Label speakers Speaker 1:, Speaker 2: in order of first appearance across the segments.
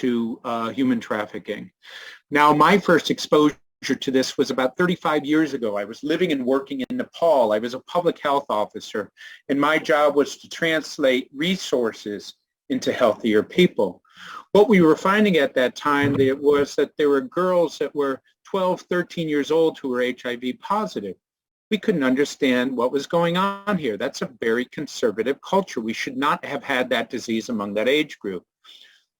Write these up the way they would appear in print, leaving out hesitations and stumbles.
Speaker 1: to human trafficking. Now, my first exposure to this was about 35 years ago. I was living and working in Nepal. I was a public health officer, and my job was to translate resources into healthier people. What we were finding at that time was that there were girls that were 12, 13 years old who were HIV positive. We couldn't understand what was going on here. That's a very conservative culture. We should not have had that disease among that age group.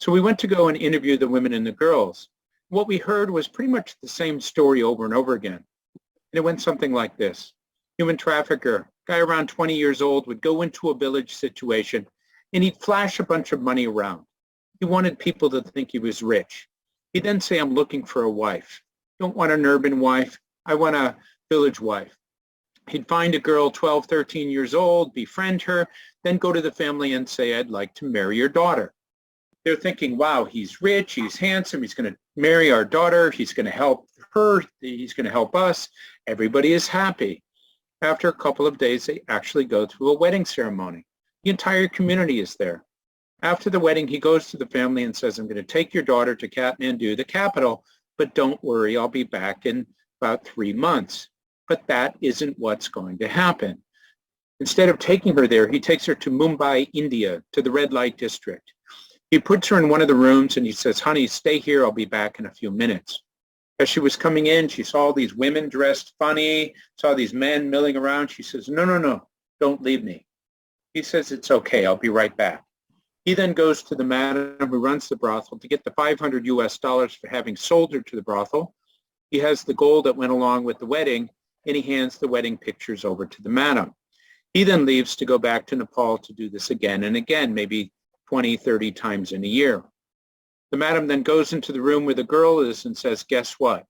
Speaker 1: So we went to go and interview the women and the girls. What we heard was pretty much the same story over and over again. And it went something like this. Human trafficker, guy around 20 years old, would go into a village situation and he'd flash a bunch of money around. He wanted people to think he was rich. He'd then say, I'm looking for a wife. Don't want an urban wife. I want a village wife. He'd find a girl 12, 13 years old, befriend her, then go to the family and say, I'd like to marry your daughter. They're thinking, wow, he's rich, he's handsome, he's going to marry our daughter, he's going to help her, he's going to help us. Everybody is happy. After a couple of days, they actually go through a wedding ceremony. The entire community is there. After the wedding, he goes to the family and says, I'm going to take your daughter to Kathmandu, the capital, but don't worry, I'll be back in about 3 months. But that isn't what's going to happen. Instead of taking her there, he takes her to Mumbai, India, to the red light district. He puts her in one of the rooms and he says, honey, stay here, I'll be back in a few minutes. As she was coming in, she saw all these women dressed funny, saw these men milling around. She says, no, don't leave me. He says, it's okay, I'll be right back. He then goes to the madam who runs the brothel to get the $500 US for having sold her to the brothel. He has the gold that went along with the wedding, and he hands the wedding pictures over to the madam. He then leaves to go back to Nepal to do this again and again, maybe 20, 30 times in a year. The madam then goes into the room where the girl is and says, guess what?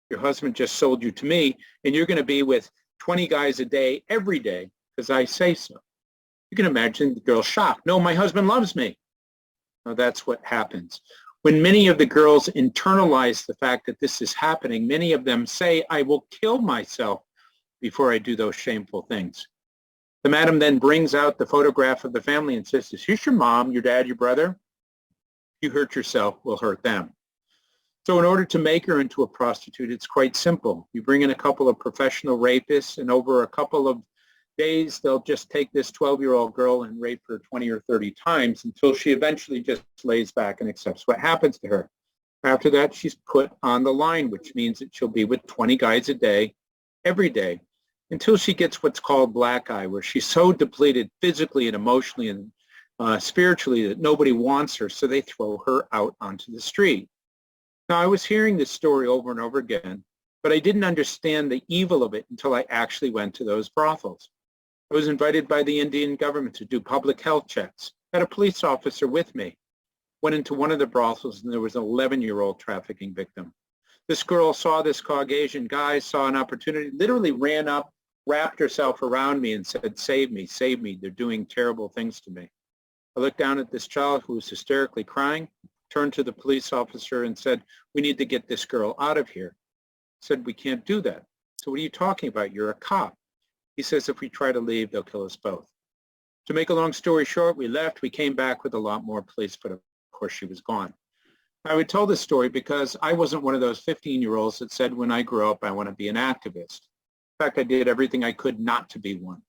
Speaker 1: Your husband just sold you to me, and you're going to be with 20 guys a day, every day, because I say so. You can imagine the girl's shocked. No, my husband loves me. Now that's what happens. When many of the girls internalize the fact that this is happening, many of them say, I will kill myself before I do those shameful things. The madam then brings out the photograph of the family and says, is this your mom, your dad, your brother? You hurt yourself, we'll hurt them. So in order to make her into a prostitute, it's quite simple. You bring in a couple of professional rapists, and over a couple of days, they'll just take this 12-year-old girl and rape her 20 or 30 times until she eventually just lays back and accepts what happens to her. After that, she's put on the line, which means that she'll be with 20 guys a day, every day, until she gets what's called black eye, where she's so depleted physically and emotionally and spiritually that nobody wants her, so they throw her out onto the street. Now, I was hearing this story over and over again, but I didn't understand the evil of it until I actually went to those brothels. I was invited by the Indian government to do public health checks. I had a police officer with me. Went into one of the brothels, and there was an 11-year-old trafficking victim. This girl saw this Caucasian guy, saw an opportunity, literally ran up, wrapped herself around me and said, save me, they're doing terrible things to me. I looked down at this child who was hysterically crying, turned to the police officer and said, we need to get this girl out of here. I said, we can't do that. So what are you talking about? You're a cop. He says, if we try to leave, they'll kill us both. To make a long story short, we left. We came back with a lot more police, but of course she was gone. I would tell this story because I wasn't one of those 15-year-olds that said when I grow up, I want to be an activist. In fact, I did everything I could not to be one.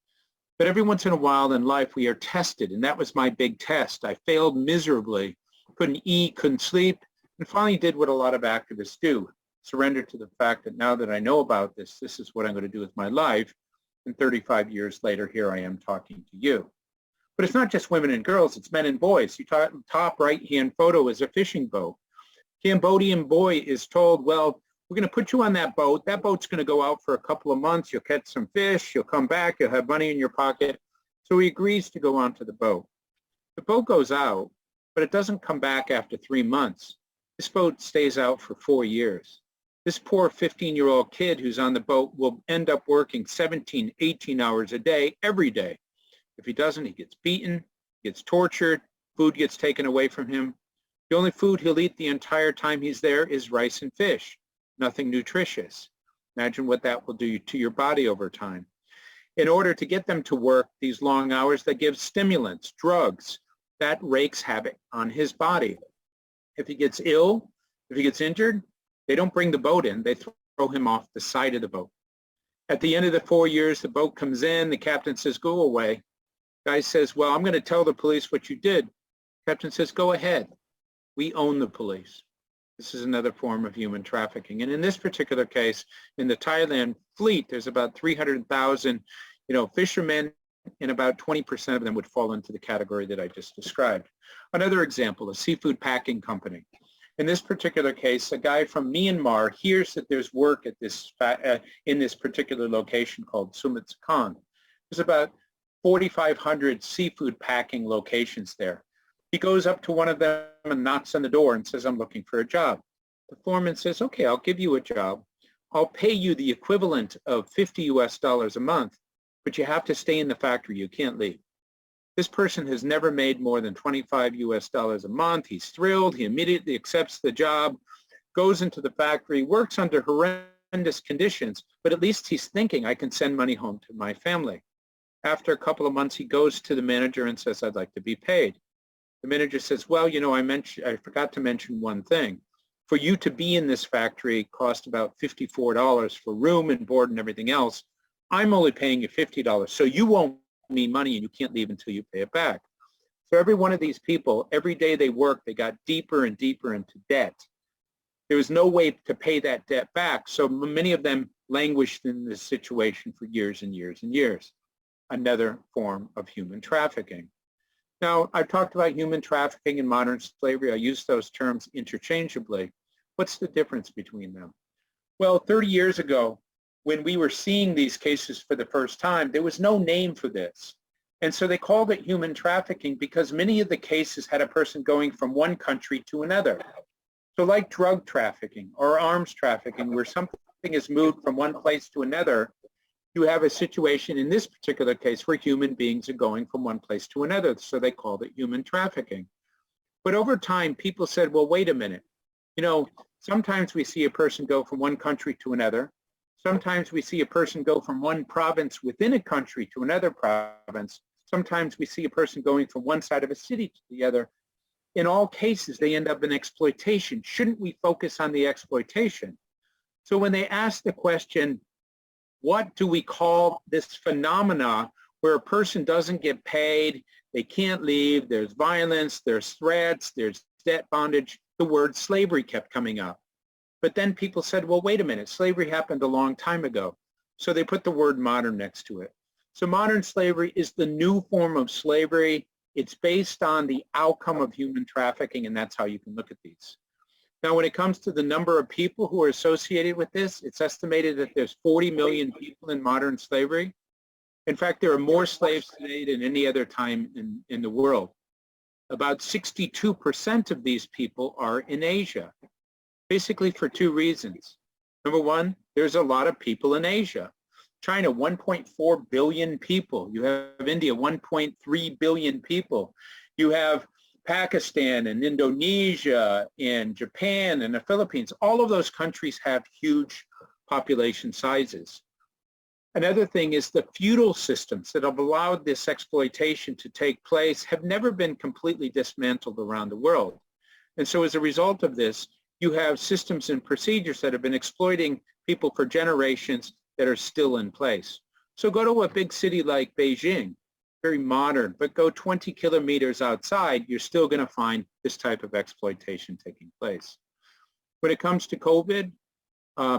Speaker 1: But every once in a while in life, we are tested, and that was my big test. I failed miserably, couldn't eat, couldn't sleep, and finally did what a lot of activists do, surrender to the fact that now that I know about this, this is what I'm going to do with my life. And 35 years later, here I am talking to you. But it's not just women and girls, it's men and boys. You top right-hand photo is a fishing boat. Cambodian boy is told, well, we're going to put you on that boat. That boat's going to go out for a couple of months. You'll catch some fish. You'll come back. You'll have money in your pocket. So he agrees to go onto the boat. The boat goes out, but it doesn't come back after 3 months. This boat stays out for 4 years. This poor 15-year-old kid who's on the boat will end up working 17, 18 hours a day, every day. If he doesn't, he gets beaten, gets tortured, food gets taken away from him. The only food he'll eat the entire time he's there is rice and fish, nothing nutritious. Imagine what that will do to your body over time. In order to get them to work these long hours, they give stimulants, drugs. That wreaks havoc on his body. If he gets ill, if he gets injured, they don't bring the boat in. They throw him off the side of the boat. At the end of the 4 years, the boat comes in. The captain says, go away. Guy says, well, I'm going to tell the police what you did. Captain says, go ahead. We own the police. This is another form of human trafficking. And in this particular case, in the Thailand fleet, there's about 300,000, fishermen, and about 20% of them would fall into the category that I just described. Another example, a seafood packing company. In this particular case, a guy from Myanmar hears that there's work at in this particular location called Sumit Sakan. There's about 4,500 seafood packing locations there. He goes up to one of them and knocks on the door and says, I'm looking for a job. The foreman says, okay, I'll give you a job. I'll pay you the equivalent of $50 US a month, but you have to stay in the factory. You can't leave. This person has never made more than $25 US a month. He's thrilled. He immediately accepts the job, goes into the factory, works under horrendous conditions, but at least he's thinking, I can send money home to my family. After a couple of months, he goes to the manager and says, I'd like to be paid. The manager says, well, I forgot to mention one thing. For you to be in this factory cost about $54 for room and board and everything else. I'm only paying you $50, so you won't owe me money and you can't leave until you pay it back. So every one of these people, every day they worked, they got deeper and deeper into debt. There was no way to pay that debt back, so many of them languished in this situation for years and years and years. Another form of human trafficking. Now, I've talked about human trafficking and modern slavery. I use those terms interchangeably. What's the difference between them? Well, 30 years ago, when we were seeing these cases for the first time, there was no name for this. And so they called it human trafficking because many of the cases had a person going from one country to another. So like drug trafficking or arms trafficking, where something is moved from one place to another, you have a situation in this particular case where human beings are going from one place to another. So they called it human trafficking. But over time, people said, well, wait a minute. Sometimes we see a person go from one country to another. Sometimes we see a person go from one province within a country to another province. Sometimes we see a person going from one side of a city to the other. In all cases, they end up in exploitation. Shouldn't we focus on the exploitation? So when they ask the question, what do we call this phenomena where a person doesn't get paid, they can't leave, there's violence, there's threats, there's debt bondage, the word slavery kept coming up. But then people said, well, wait a minute, slavery happened a long time ago. So they put the word modern next to it. So modern slavery is the new form of slavery. It's based on the outcome of human trafficking, and that's how you can look at these. Now, when it comes to the number of people who are associated with this, it's estimated that there's 40 million people in modern slavery. In fact, there are more slaves today than any other time in the world. About 62% of these people are in Asia, basically for two reasons. Number one, there's a lot of people in Asia. China, 1.4 billion people. You have India, 1.3 billion people. You have Pakistan and Indonesia and Japan and the Philippines. All of those countries have huge population sizes. Another thing is the feudal systems that have allowed this exploitation to take place have never been completely dismantled around the world. And so as a result of this, you have systems and procedures that have been exploiting people for generations that are still in place. So go to a big city like Beijing, very modern, but go 20 kilometers outside, you're still going to find this type of exploitation taking place. When it comes to COVID,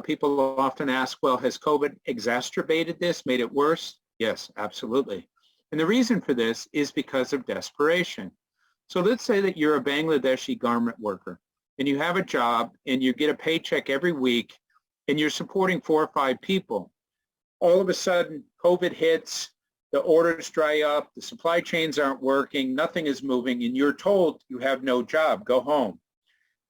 Speaker 1: people often ask, well, has COVID exacerbated this, made it worse? Yes, absolutely. And the reason for this is because of desperation. So let's say that you're a Bangladeshi garment worker and you have a job and you get a paycheck every week and you're supporting 4 or 5 people. All of a sudden, COVID hits, the orders dry up, the supply chains aren't working, nothing is moving, and you're told you have no job, go home.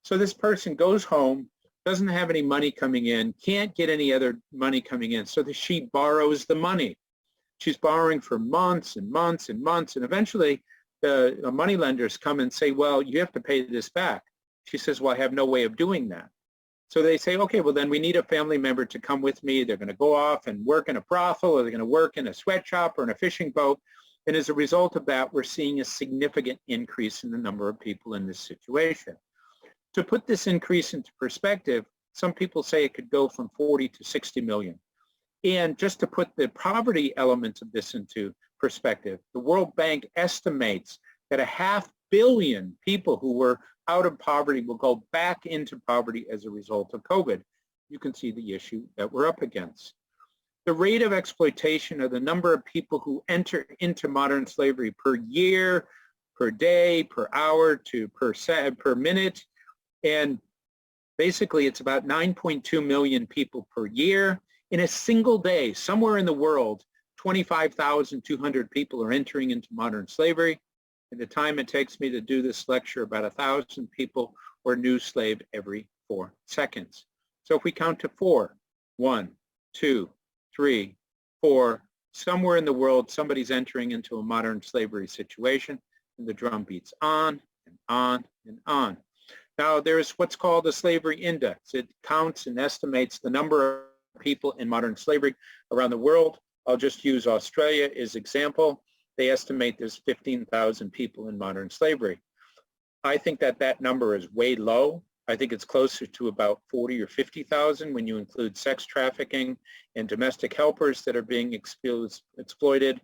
Speaker 1: So this person goes home, doesn't have any money coming in, can't get any other money coming in, so that she borrows the money. She's borrowing for months and months and months, and eventually the money lenders come and say, well, you have to pay this back. She says, well, I have no way of doing that. So they say, okay, well, then we need a family member to come with me. They're going to go off and work in a brothel, or they're going to work in a sweatshop or in a fishing boat. And as a result of that, we're seeing a significant increase in the number of people in this situation. To put this increase into perspective, some people say it could go from 40 to 60 million. And just to put the poverty element of this into perspective, the World Bank estimates that 500 million people who were out of poverty will go back into poverty as a result of COVID. You can see the issue that we're up against. The rate of exploitation, or the number of people who enter into modern slavery per year, per day, per hour, per minute, and basically it's about 9.2 million people per year. In a single day, somewhere in the world, 25,200 people are entering into modern slavery. In the time it takes me to do this lecture, about 1,000 people were new slave every 4 seconds. So if we count to 4, 1, 2, 3, 4, somewhere in the world, somebody's entering into a modern slavery situation, and the drum beats on and on and on. Now, there's what's called a slavery index. It counts and estimates the number of people in modern slavery around the world. I'll just use Australia as example. They estimate there's 15,000 people in modern slavery. I think that that number is way low. I think it's closer to about 40 or 50,000 when you include sex trafficking and domestic helpers that are being exploited.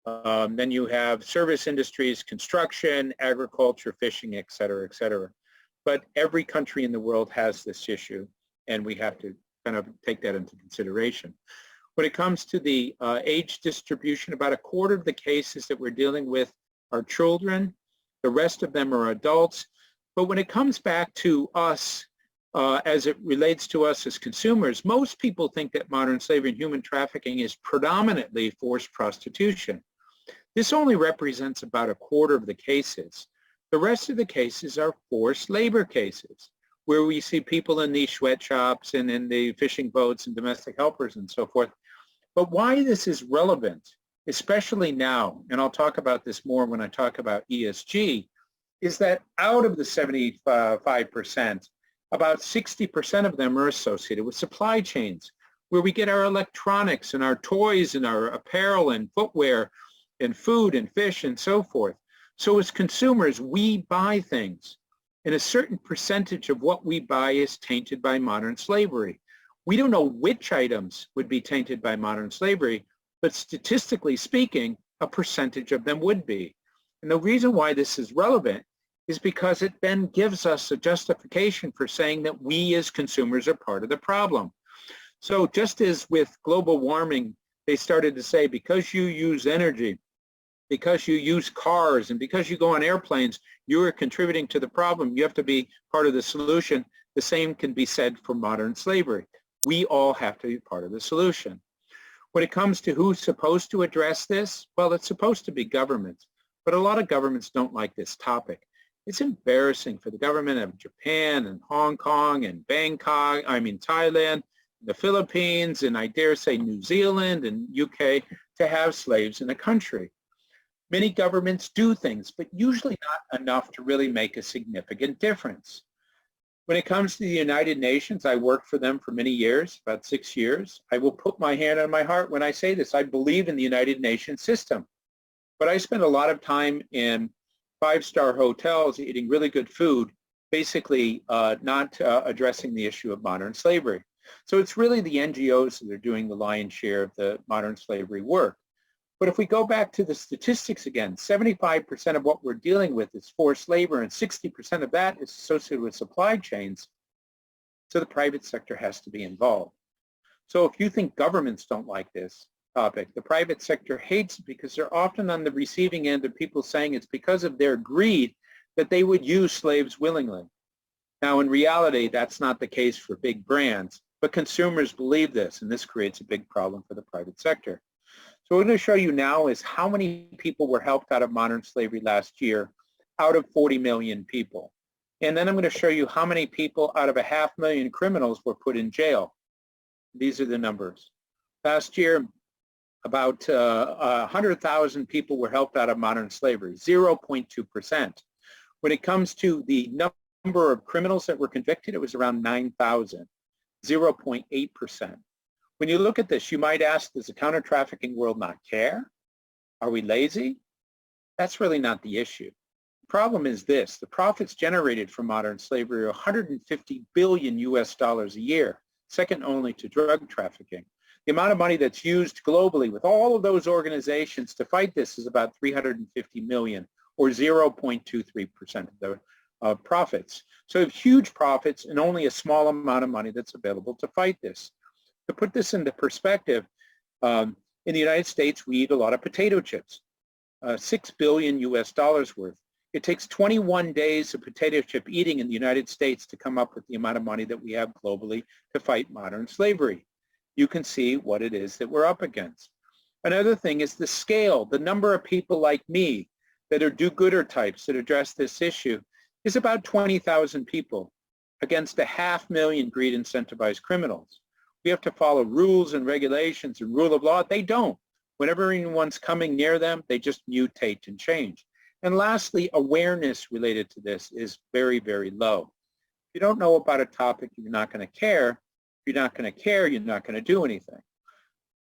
Speaker 1: Then you have service industries, construction, agriculture, fishing, et cetera, et cetera. But every country in the world has this issue, and we have to kind of take that into consideration. When it comes to the age distribution, about a quarter of the cases that we're dealing with are children. The rest of them are adults. But when it comes back to us, as it relates to us as consumers, most people think that modern slavery and human trafficking is predominantly forced prostitution. This only represents about a quarter of the cases. The rest of the cases are forced labor cases, where we see people in these sweatshops and in the fishing boats and domestic helpers and so forth. But why this is relevant, especially now, and I'll talk about this more when I talk about ESG, is that out of the 75%, about 60% of them are associated with supply chains, where we get our electronics and our toys and our apparel and footwear and food and fish and so forth. So as consumers, we buy things, and a certain percentage of what we buy is tainted by modern slavery. We don't know which items would be tainted by modern slavery, but statistically speaking, a percentage of them would be. And the reason why this is relevant is because it then gives us a justification for saying that we as consumers are part of the problem. So just as with global warming, they started to say, because you use energy, because you use cars, and because you go on airplanes, you are contributing to the problem. You have to be part of the solution. The same can be said for modern slavery. We all have to be part of the solution. When it comes to who's supposed to address this, well, it's supposed to be governments, but a lot of governments don't like this topic. It's embarrassing for the government of Japan and Hong Kong and Bangkok, Thailand, the Philippines, and I dare say New Zealand and UK to have slaves in the country. Many governments do things, but usually not enough to really make a significant difference. When it comes to the United Nations, I worked for them for many years, about 6 years. I will put my hand on my heart when I say this. I believe in the United Nations system, but I spent a lot of time in five-star hotels eating really good food, basically not addressing the issue of modern slavery. So it's really the NGOs that are doing the lion's share of the modern slavery work. But if we go back to the statistics again, 75% of what we're dealing with is forced labor, and 60% of that is associated with supply chains. So the private sector has to be involved. So if you think governments don't like this topic, the private sector hates it because they're often on the receiving end of people saying it's because of their greed that they would use slaves willingly. Now, in reality, that's not the case for big brands, but consumers believe this, and this creates a big problem for the private sector. So what I'm going to show you now is how many people were helped out of modern slavery last year out of 40 million people. And then I'm going to show you how many people out of 500,000 criminals were put in jail. These are the numbers. Last year, about 100,000 people were helped out of modern slavery, 0.2%. When it comes to the number of criminals that were convicted, it was around 9,000, 0.8%. When you look at this, you might ask, does the counter-trafficking world not care? Are we lazy? That's really not the issue. The problem is this: the profits generated from modern slavery are 150 billion US dollars a year, second only to drug trafficking. The amount of money that's used globally with all of those organizations to fight this is about 350 million, or 0.23% of the profits. So huge profits and only a small amount of money that's available to fight this. To put this into perspective, in the United States, we eat a lot of potato chips, 6 billion US dollars worth. It takes 21 days of potato chip eating in the United States to come up with the amount of money that we have globally to fight modern slavery. You can see what it is that we're up against. Another thing is the scale. The number of people like me that are do-gooder types that address this issue is about 20,000 people against 500,000 greed incentivized criminals. We have to follow rules and regulations and rule of law. They don't. Whenever anyone's coming near them, they just mutate and change. And lastly, awareness related to this is very, very low. If you don't know about a topic, you're not going to care. If you're not going to care, you're not going to do anything.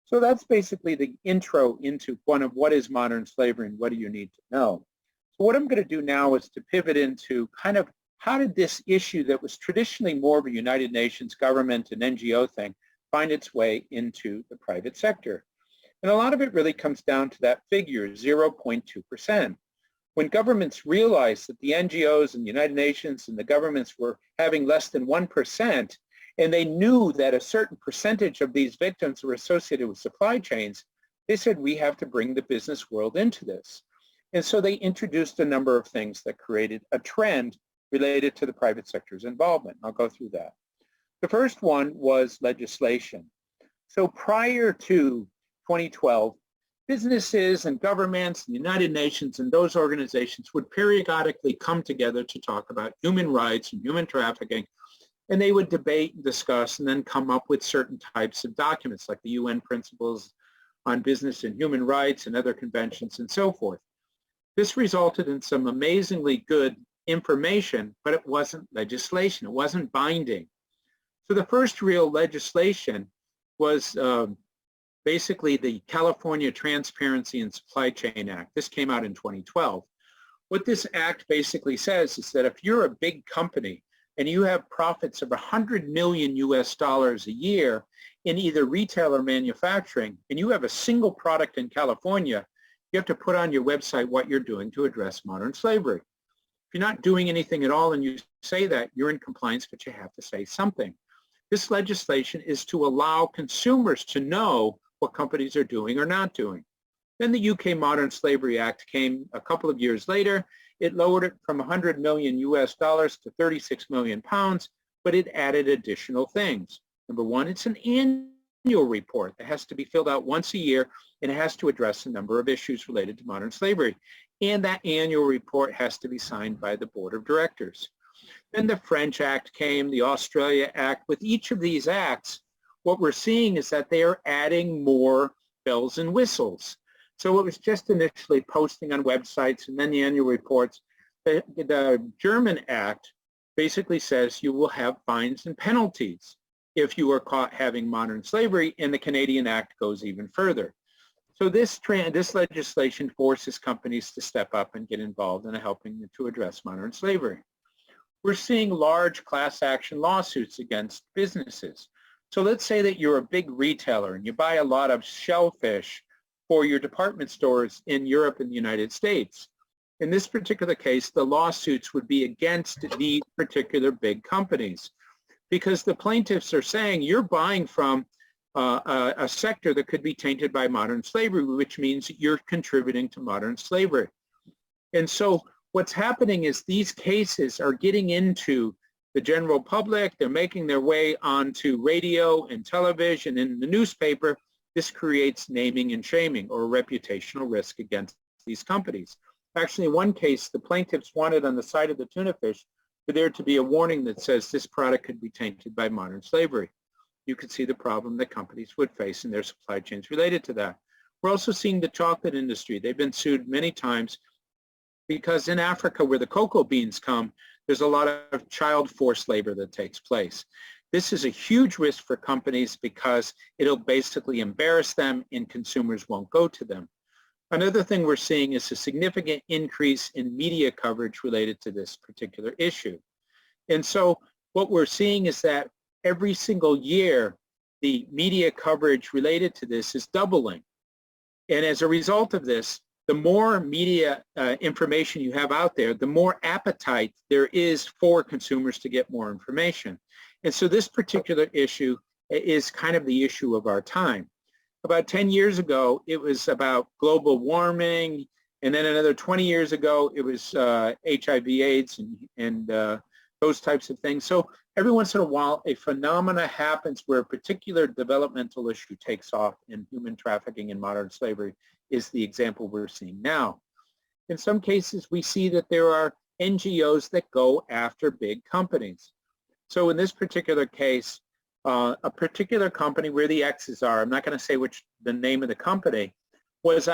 Speaker 1: So that's basically the intro into one of what is modern slavery and what do you need to know. So what I'm going to do now is to pivot into kind of how did this issue that was traditionally more of a United Nations government and NGO thing find its way into the private sector. And a lot of it really comes down to that figure, 0.2%. When governments realized that the NGOs and the United Nations and the governments were having less than 1%, and they knew that a certain percentage of these victims were associated with supply chains, they said, we have to bring the business world into this. And so they introduced a number of things that created a trend related to the private sector's involvement. I'll go through that. The first one was legislation. So prior to 2012, businesses and governments and the United Nations and those organizations would periodically come together to talk about human rights and human trafficking, and they would debate and discuss and then come up with certain types of documents like the UN Principles on Business and Human Rights and other conventions and so forth. This resulted in some amazingly good information, but it wasn't legislation. It wasn't binding. So the first real legislation was basically the California Transparency and Supply Chain Act. This came out in 2012. What this act basically says is that if you're a big company and you have profits of 100 million US dollars a year in either retail or manufacturing, and you have a single product in California, you have to put on your website what you're doing to address modern slavery. If you're not doing anything at all and you say that, you're in compliance, but you have to say something. This legislation is to allow consumers to know what companies are doing or not doing. Then the UK Modern Slavery Act came a couple of years later. It lowered it from 100 million US dollars to 36 million pounds, but it added additional things. Number one, it's an annual report that has to be filled out once a year, and it has to address a number of issues related to modern slavery. And that annual report has to be signed by the board of directors. Then the French Act came, the Australia Act. With each of these acts, what we're seeing is that they are adding more bells and whistles. So it was just initially posting on websites and then the annual reports. The German Act basically says you will have fines and penalties if you are caught having modern slavery, and the Canadian Act goes even further. So this legislation forces companies to step up and get involved in helping to address modern slavery. We're seeing large class action lawsuits against businesses. So let's say that you're a big retailer and you buy a lot of shellfish for your department stores in Europe and the United States. In this particular case, the lawsuits would be against these particular big companies because the plaintiffs are saying you're buying from a sector that could be tainted by modern slavery, which means you're contributing to modern slavery. And so what's happening is these cases are getting into the general public. They're making their way onto radio and television and the newspaper. This creates naming and shaming or reputational risk against these companies. Actually, in one case, the plaintiffs wanted on the side of the tuna fish for there to be a warning that says this product could be tainted by modern slavery. You could see the problem that companies would face in their supply chains related to that. We're also seeing the chocolate industry. They've been sued many times because in Africa, where the cocoa beans come, there's a lot of child forced labor that takes place. This is a huge risk for companies because it'll basically embarrass them and consumers won't go to them. Another thing we're seeing is a significant increase in media coverage related to this particular issue. And so what we're seeing is that every single year, the media coverage related to this is doubling. And as a result of this, the more media information you have out there, the more appetite there is for consumers to get more information. And so this particular issue is kind of the issue of our time. About 10 years ago, it was about global warming, and then another 20 years ago, it was HIV/AIDS and those types of things. So every once in a while, a phenomena happens where a particular developmental issue takes off, in human trafficking and modern slavery is the example we're seeing now. In some cases, we see that there are NGOs that go after big companies. So in this particular case, a particular company where the X's are, I'm not going to say the name of the company, was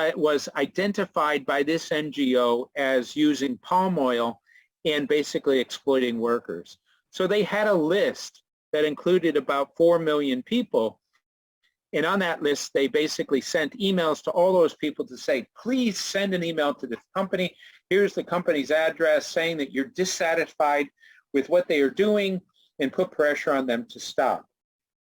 Speaker 1: identified by this NGO as using palm oil and basically exploiting workers. So they had a list that included about 4 million people. And on that list, they basically sent emails to all those people to say, please send an email to this company. Here's the company's address saying that you're dissatisfied with what they are doing and put pressure on them to stop.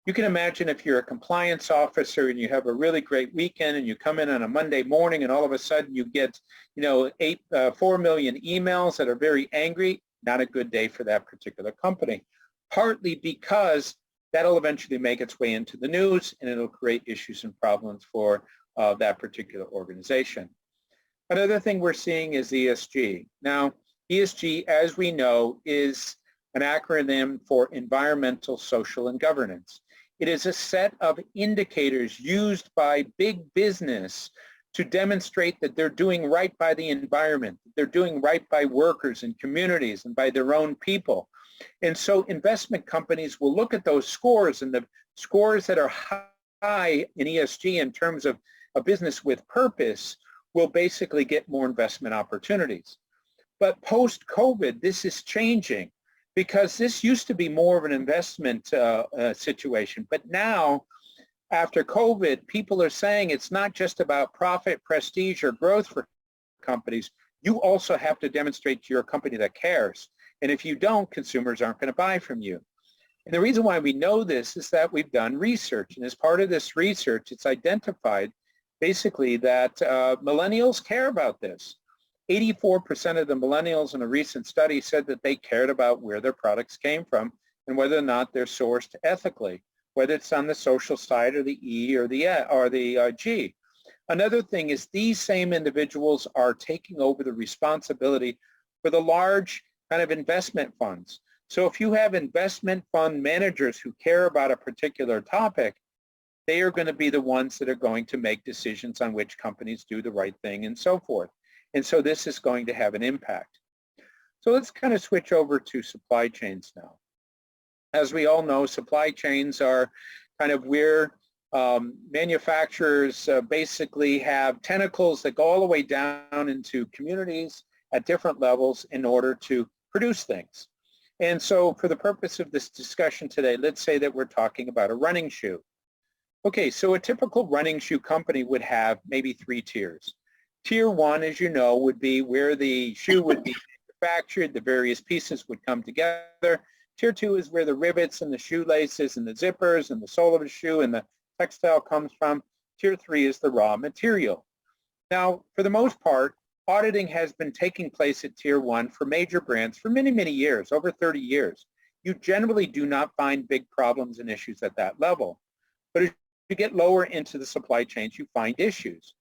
Speaker 1: You can imagine if you're a compliance officer and you have a really great weekend and you come in on a Monday morning and all of a sudden you get, 4 million emails that are very angry, not a good day for that particular company. Partly because that'll eventually make its way into the news and it'll create issues and problems for that particular organization. Another thing we're seeing is ESG. Now, ESG, as we know, is an acronym for environmental, social, and governance. It is a set of indicators used by big business to demonstrate that they're doing right by the environment, that they're doing right by workers and communities and by their own people. And so investment companies will look at those scores, and the scores that are high in ESG in terms of a business with purpose will basically get more investment opportunities. But post-COVID, this is changing, because this used to be more of an investment situation. But now, after COVID, people are saying it's not just about profit, prestige, or growth for companies. You also have to demonstrate to your company that cares. And if you don't, consumers aren't going to buy from you. And the reason why we know this is that we've done research. And as part of this research, it's identified basically that millennials care about this. 84% of the millennials in a recent study said that they cared about where their products came from and whether or not they're sourced ethically, whether it's on the social side or the E or the G. Another thing is these same individuals are taking over the responsibility for the large kind of investment funds. So if you have investment fund managers who care about a particular topic, they are going to be the ones that are going to make decisions on which companies do the right thing and so forth. And so this is going to have an impact. So let's kind of switch over to supply chains now. As we all know, supply chains are kind of where manufacturers basically have tentacles that go all the way down into communities at different levels in order to produce things. And so for the purpose of this discussion today, let's say that we're talking about a running shoe. Okay, so a typical running shoe company would have maybe 3 tiers. Tier 1, as you know, would be where the shoe would be manufactured, the various pieces would come together. Tier 2 is where the rivets and the shoelaces and the zippers and the sole of the shoe and the textile comes from. Tier 3 is the raw material. Now, for the most part, auditing has been taking place at Tier 1 for major brands for many, many years, over 30 years. You generally do not find big problems and issues at that level. But as you get lower into the supply chains, you find issues.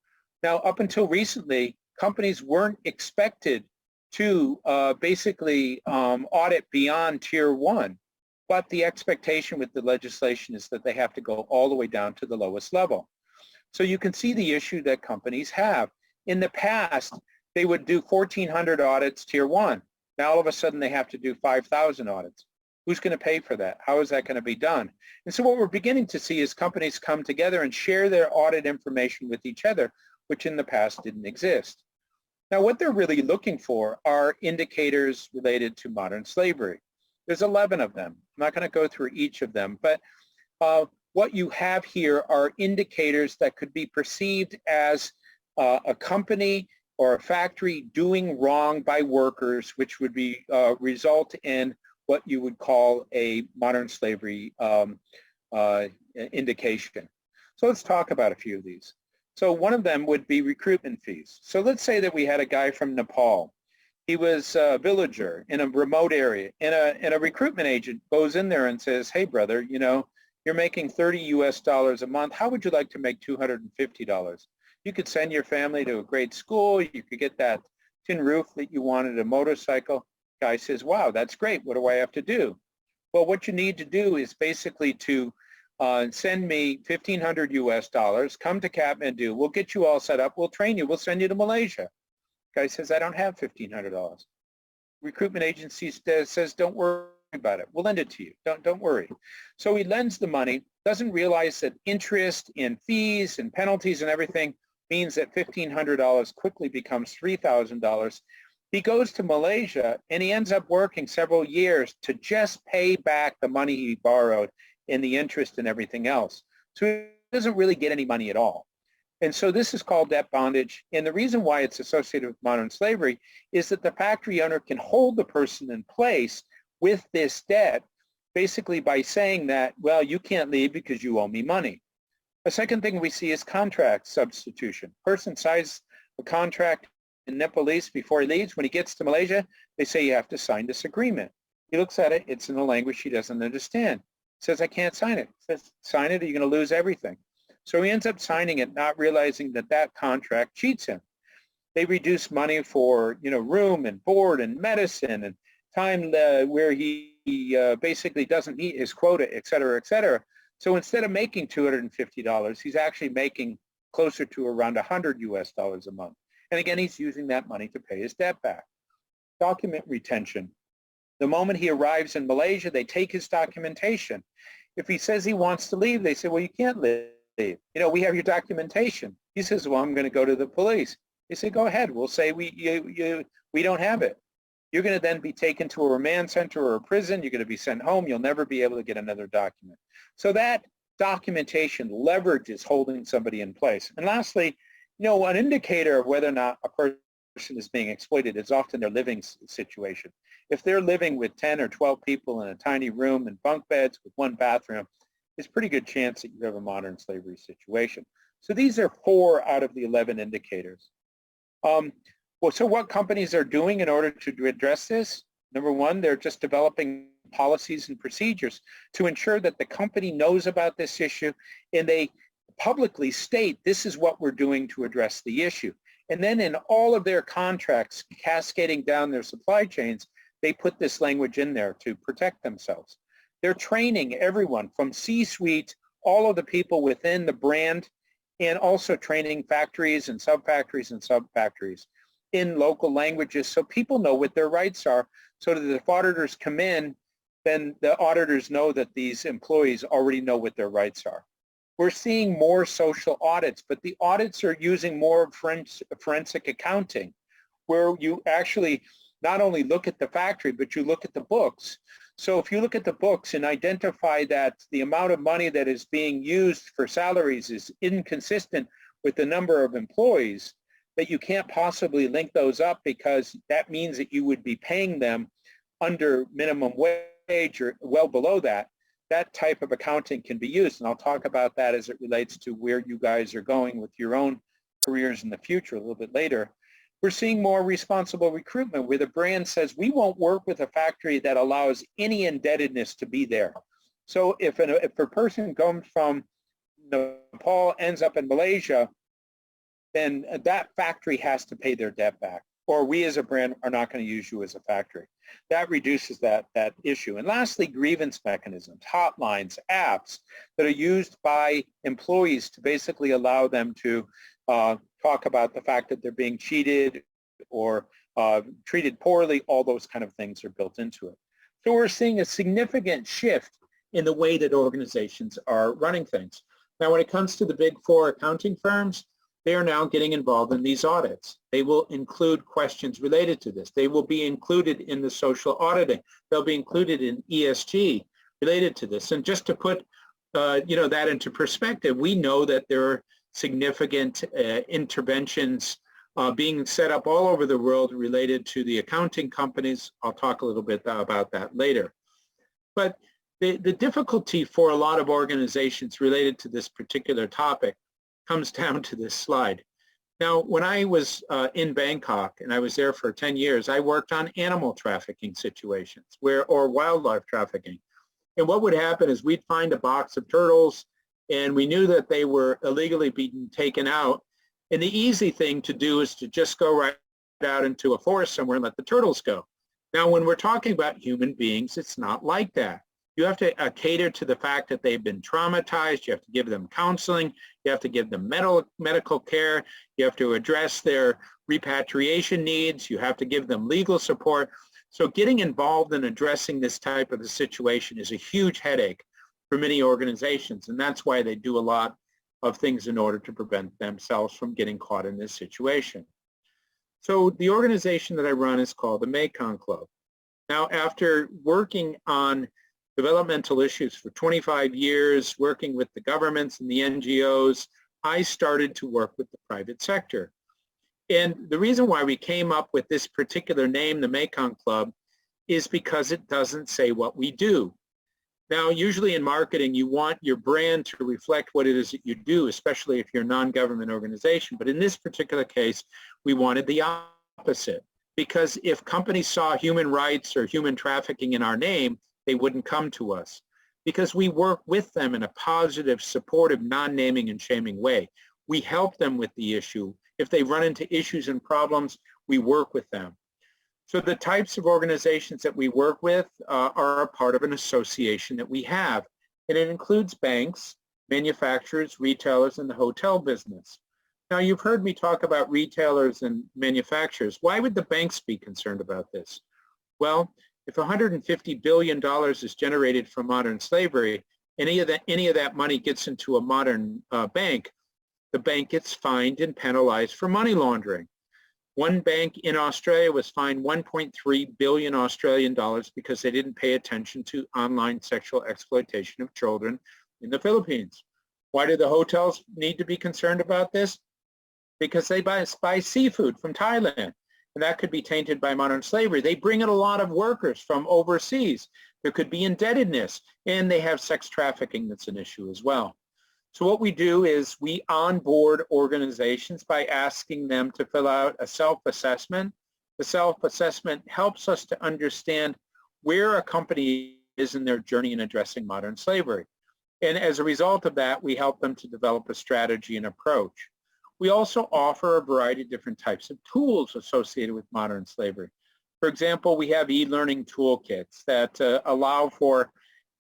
Speaker 1: Now, up until recently, companies weren't expected to basically audit beyond Tier 1, but the expectation with the legislation is that they have to go all the way down to the lowest level. So you can see the issue that companies have. In the past, they would do 1,400 audits Tier 1. Now all of a sudden they have to do 5,000 audits. Who's going to pay for that? How is that going to be done? And so what we're beginning to see is companies come together and share their audit information with each other, which in the past didn't exist. Now, what they're really looking for are indicators related to modern slavery. There's 11 of them. I'm not going to go through each of them, but what you have here are indicators that could be perceived as a company or a factory doing wrong by workers, which would be result in what you would call a modern slavery indication. So let's talk about a few of these. So one of them would be recruitment fees. So let's say that we had a guy from Nepal. He was a villager in a remote area, and a recruitment agent goes in there and says, hey, brother, you know, you're making $30 US a month. How would you like to make $250? You could send your family to a great school. You could get that tin roof that you wanted, a motorcycle. Guy says, wow, that's great. What do I have to do? Well, what you need to do is basically to send me 1,500 US, come to Kathmandu. We'll get you all set up. We'll train you. We'll send you to Malaysia. Guy says, I don't have $1,500. Recruitment agency says, don't worry about it. We'll lend it to you. Don't worry. So he lends the money, doesn't realize that interest and fees and penalties and everything means that $1,500 quickly becomes $3,000. He goes to Malaysia and he ends up working several years to just pay back the money he borrowed and the interest and everything else. So he doesn't really get any money at all. And so this is called debt bondage. And the reason why it's associated with modern slavery is that the factory owner can hold the person in place with this debt, basically by saying that, well, you can't leave because you owe me money. A second thing we see is contract substitution. Person signs a contract in Nepalese before he leaves. When he gets to Malaysia, they say you have to sign this agreement. He looks at it. It's in a language he doesn't understand. He says, I can't sign it. He says, sign it or you're going to lose everything. So he ends up signing it, not realizing that that contract cheats him. They reduce money for, you know, room and board and medicine and time where he basically doesn't meet his quota, et cetera, et cetera. So instead of making $250, he's actually making closer to around $100 US a month. And again, he's using that money to pay his debt back. Document retention. The moment he arrives in Malaysia, they take his documentation. If he says he wants to leave, they say, well, you can't leave. You know, we have your documentation. He says, well, I'm going to go to the police. They say, go ahead. We'll say we don't have it. You're going to then be taken to a remand center or a prison. You're going to be sent home. You'll never be able to get another document. So that documentation leverage is holding somebody in place. And lastly, you know, an indicator of whether or not a person is being exploited is often their living situation. If they're living with 10 or 12 people in a tiny room and bunk beds with one bathroom, it's a pretty good chance that you have a modern slavery situation. So these are 4 out of the 11 indicators. Well, so what companies are doing in order to address this? Number one, they're just developing policies and procedures to ensure that the company knows about this issue and they publicly state this is what we're doing to address the issue. And then in all of their contracts cascading down their supply chains, they put this language in there to protect themselves. They're training everyone from C-suite, all of the people within the brand, and also training factories and sub-factories in local languages so people know what their rights are, so that if auditors come in, then the auditors know that these employees already know what their rights are. We're seeing more social audits, but the audits are using more forensic accounting, where you actually not only look at the factory, but you look at the books. So if you look at the books and identify that the amount of money that is being used for salaries is inconsistent with the number of employees, that you can't possibly link those up because that means that you would be paying them under minimum wage or well below that, that type of accounting can be used. And I'll talk about that as it relates to where you guys are going with your own careers in the future a little bit later. We're seeing more responsible recruitment where the brand says we won't work with a factory that allows any indebtedness to be there. So if a person comes from Nepal, ends up in Malaysia, then that factory has to pay their debt back, or we as a brand are not going to use you as a factory. That reduces that issue. And lastly, grievance mechanisms, hotlines, apps that are used by employees to basically allow them to talk about the fact that they're being cheated or treated poorly. All those kind of things are built into it. So we're seeing a significant shift in the way that organizations are running things. Now, when it comes to the big 4 accounting firms, they are now getting involved in these audits. They will include questions related to this. They will be included in the social auditing. They'll be included in ESG related to this. And just to put that into perspective, we know that there are significant interventions being set up all over the world related to the accounting companies. I'll talk a little bit about that later. But the difficulty for a lot of organizations related to this particular topic comes down to this slide. Now, when I was in Bangkok, and I was there for 10 years, I worked on animal trafficking situations or wildlife trafficking. And what would happen is we'd find a box of turtles, and we knew that they were illegally being taken out. And the easy thing to do is to just go right out into a forest somewhere and let the turtles go. Now, when we're talking about human beings, it's not like that. You have to cater to the fact that they've been traumatized. You have to give them counseling. You have to give them medical care. You have to address their repatriation needs. You have to give them legal support. So getting involved in addressing this type of a situation is a huge headache for many organizations, and that's why they do a lot of things in order to prevent themselves from getting caught in this situation. So the organization that I run is called the Mekong Club. Now, after working on developmental issues for 25 years, working with the governments and the NGOs, I started to work with the private sector. And the reason why we came up with this particular name, the Mekong Club, is because it doesn't say what we do. Now, usually in marketing, you want your brand to reflect what it is that you do, especially if you're a non-government organization. But in this particular case, we wanted the opposite, because if companies saw human rights or human trafficking in our name, they wouldn't come to us, because we work with them in a positive, supportive, non-naming and shaming way. We help them with the issue. If they run into issues and problems, we work with them. So the types of organizations that we work with are a part of an association that we have, and it includes banks, manufacturers, retailers, and the hotel business. Now, you've heard me talk about retailers and manufacturers. Why would the banks be concerned about this? Well, if $150 billion is generated from modern slavery, any of that money gets into a modern bank, the bank gets fined and penalized for money laundering. One bank in Australia was fined 1.3 billion Australian dollars because they didn't pay attention to online sexual exploitation of children in the Philippines. Why do the hotels need to be concerned about this? Because they buy seafood from Thailand, and that could be tainted by modern slavery. They bring in a lot of workers from overseas. There could be indebtedness, and they have sex trafficking that's an issue as well. So what we do is we onboard organizations by asking them to fill out a self-assessment. The self-assessment helps us to understand where a company is in their journey in addressing modern slavery. And as a result of that, we help them to develop a strategy and approach. We also offer a variety of different types of tools associated with modern slavery. For example, we have e-learning toolkits that allow for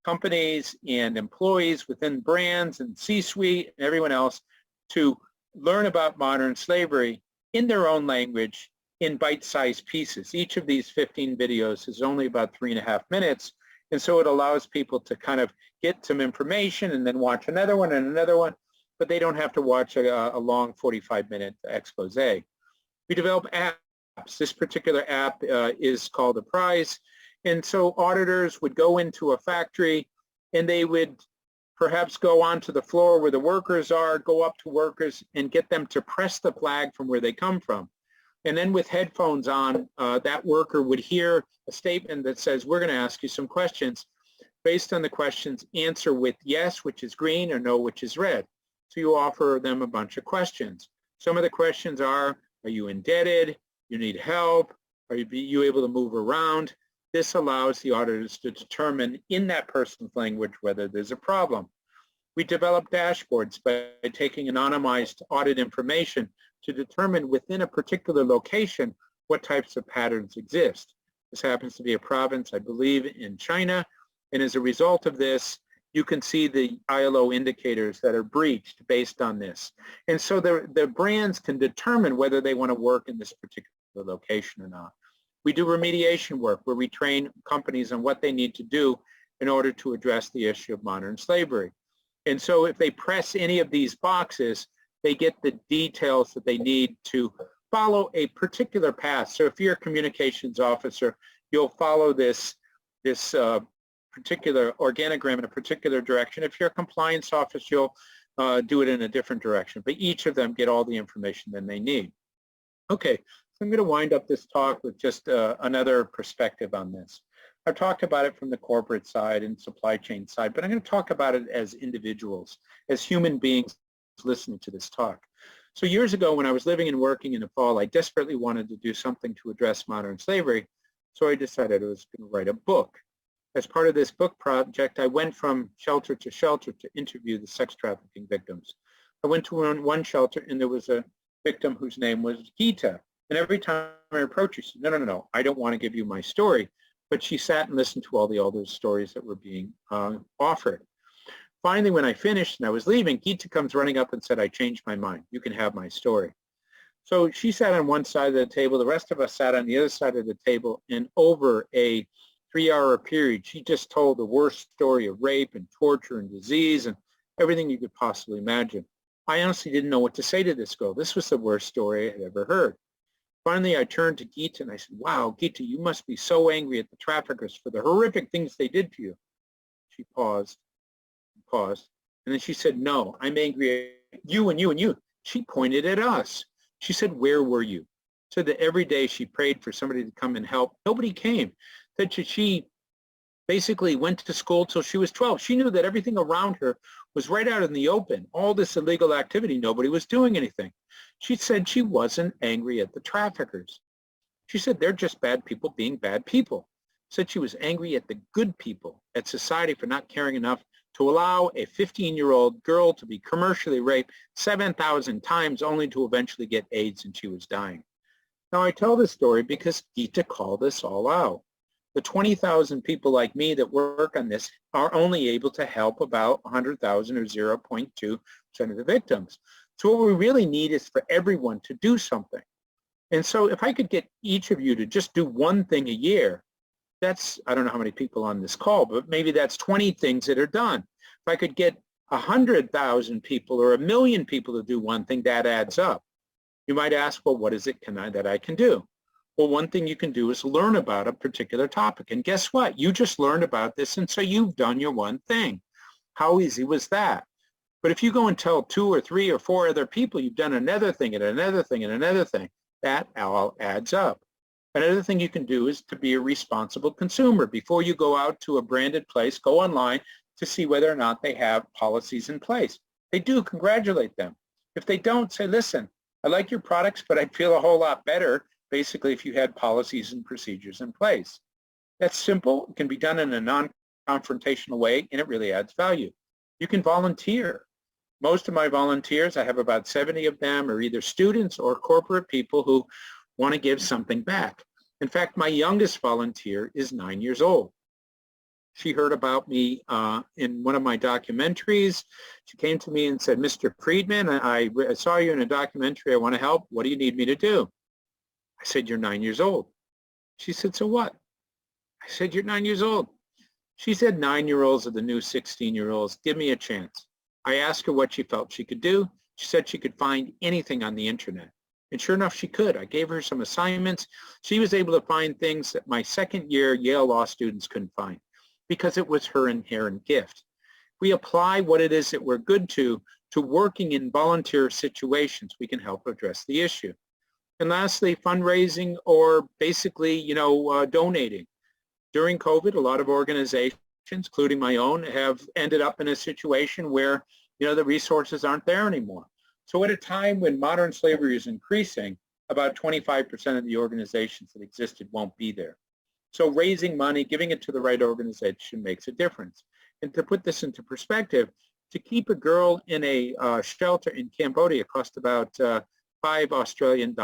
Speaker 1: companies and employees within brands and C-suite and everyone else to learn about modern slavery in their own language in bite-sized pieces. Each of these 15 videos is only about 3.5 minutes, and so it allows people to kind of get some information and then watch another one and another one, but they don't have to watch a long 45-minute expose. We develop apps. This particular app is called Apprise. And so auditors would go into a factory and they would perhaps go onto the floor where the workers are, go up to workers and get them to press the flag from where they come from. And then with headphones on, that worker would hear a statement that says, we're going to ask you some questions. Based on the questions, answer with yes, which is green, or no, which is red. So you offer them a bunch of questions. Some of the questions are you indebted? You need help? Are you able to move around? This allows the auditors to determine in that person's language whether there's a problem. We develop dashboards by taking anonymized audit information to determine within a particular location what types of patterns exist. This happens to be a province, I believe, in China, and as a result of this, you can see the ILO indicators that are breached based on this. And so the brands can determine whether they want to work in this particular location or not. We do remediation work where we train companies on what they need to do in order to address the issue of modern slavery. And so if they press any of these boxes, they get the details that they need to follow a particular path. So if you're a communications officer, you'll follow this particular organogram in a particular direction. If you're a compliance officer, you'll do it in a different direction, but each of them get all the information that they need. Okay, so I'm going to wind up this talk with just another perspective on this. I've talked about it from the corporate side and supply chain side, but I'm going to talk about it as individuals, as human beings listening to this talk. So years ago when I was living and working in Nepal, I desperately wanted to do something to address modern slavery, so I decided I was going to write a book. As part of this book project, I went from shelter to interview the sex trafficking victims. I went to one shelter and there was a victim whose name was Gita. And every time I approached her, she said, no, I don't want to give you my story. But she sat and listened to all the other stories that were being offered. Finally, when I finished and I was leaving, Gita comes running up and said, I changed my mind. You can have my story. So she sat on one side of the table. The rest of us sat on the other side of the table. And over a 3-hour period, she just told the worst story of rape and torture and disease and everything you could possibly imagine. I honestly didn't know what to say to this girl. This was the worst story I had ever heard. Finally, I turned to Gita and I said, wow, Gita, you must be so angry at the traffickers for the horrific things they did to you. She paused, and then she said, no, I'm angry at you and you and you. She pointed at us. She said, where were you? Said that every day she prayed for somebody to come and help. Nobody came. Said she basically went to school till she was 12. She knew that everything around her was right out in the open. All this illegal activity, nobody was doing anything. She said she wasn't angry at the traffickers. She said they're just bad people being bad people. Said she was angry at the good people, at society for not caring enough to allow a 15-year-old girl to be commercially raped 7,000 times only to eventually get AIDS and she was dying. Now I tell this story because Gita called us all out. The 20,000 people like me that work on this are only able to help about 100,000 or 0.2% of the victims. So what we really need is for everyone to do something. And so if I could get each of you to just do one thing a year, that's, I don't know how many people on this call, but maybe that's 20 things that are done. If I could get 100,000 people or 1 million people to do one thing, that adds up. You might ask, well, what is it that I can do? Well, one thing you can do is learn about a particular topic. And guess what? You just learned about this, and so you've done your one thing. How easy was that? But if you go and tell 2 or 3 or 4 other people you've done another thing and another thing and another thing, that all adds up. Another thing you can do is to be a responsible consumer. Before you go out to a branded place, go online to see whether or not they have policies in place. They do, congratulate them. If they don't, say, listen, I like your products, but I'd feel a whole lot better basically if you had policies and procedures in place. That's simple. It can be done in a non-confrontational way, and it really adds value. You can volunteer. Most of my volunteers, I have about 70 of them, are either students or corporate people who want to give something back. In fact, my youngest volunteer is 9 years old. She heard about me in one of my documentaries. She came to me and said, Mr. Friedman, I saw you in a documentary. I want to help. What do you need me to do? I said, you're 9 years old. She said, so what? I said, you're 9 years old. She said, 9-year-olds are the new 16-year-olds. Give me a chance. I asked her what she felt she could do. She said she could find anything on the internet. And sure enough, she could. I gave her some assignments. She was able to find things that my second-year Yale Law students couldn't find because it was her inherent gift. We apply what it is that we're good to working in volunteer situations. We can help address the issue. And lastly, fundraising or basically, donating. During COVID, a lot of organizations, including my own, have ended up in a situation where, the resources aren't there anymore. So at a time when modern slavery is increasing, about 25% of the organizations that existed won't be there. So raising money, giving it to the right organization makes a difference. And to put this into perspective, to keep a girl in a shelter in Cambodia cost about $5 Australian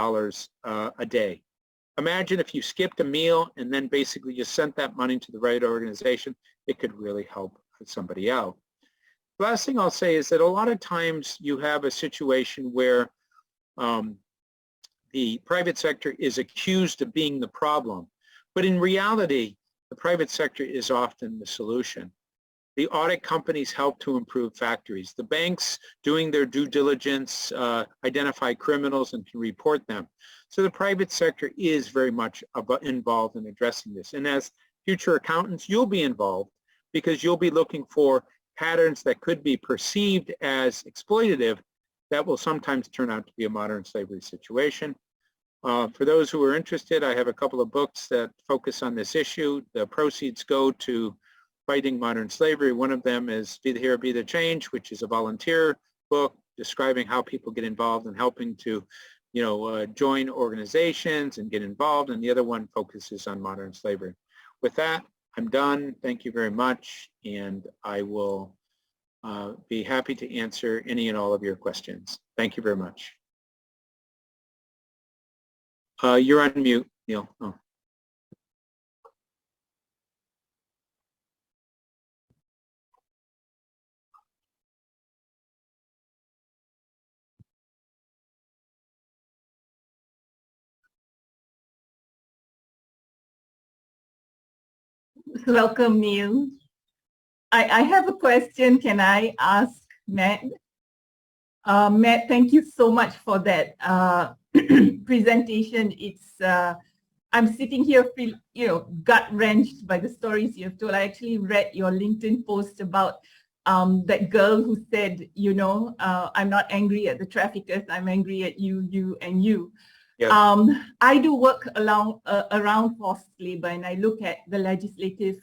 Speaker 1: a day. Imagine if you skipped a meal and then basically you sent that money to the right organization, it could really help somebody out. The last thing I'll say is that a lot of times you have a situation where the private sector is accused of being the problem, but in reality, the private sector is often the solution. The audit companies help to improve factories. The banks doing their due diligence identify criminals and can report them. So the private sector is very much involved in addressing this. And as future accountants, you'll be involved because you'll be looking for patterns that could be perceived as exploitative that will sometimes turn out to be a modern slavery situation. For those who are interested, I have a couple of books that focus on this issue. The proceeds go to fighting modern slavery. One of them is Be the Hero, Be the Change, which is a volunteer book describing how people get involved in helping to, join organizations and get involved. And the other one focuses on modern slavery. With that, I'm done. Thank you very much. And I will be happy to answer any and all of your questions. Thank you very much. You're on mute, Neil. Oh.
Speaker 2: Welcome, Neil. I have a question. Can I ask Matt? Matt, thank you so much for that presentation. I'm sitting here, gut-wrenched by the stories you have told. I actually read your LinkedIn post about that girl who said, I'm not angry at the traffickers, I'm angry at you, and you. Yeah. I do work around forced labor, and I look at the legislative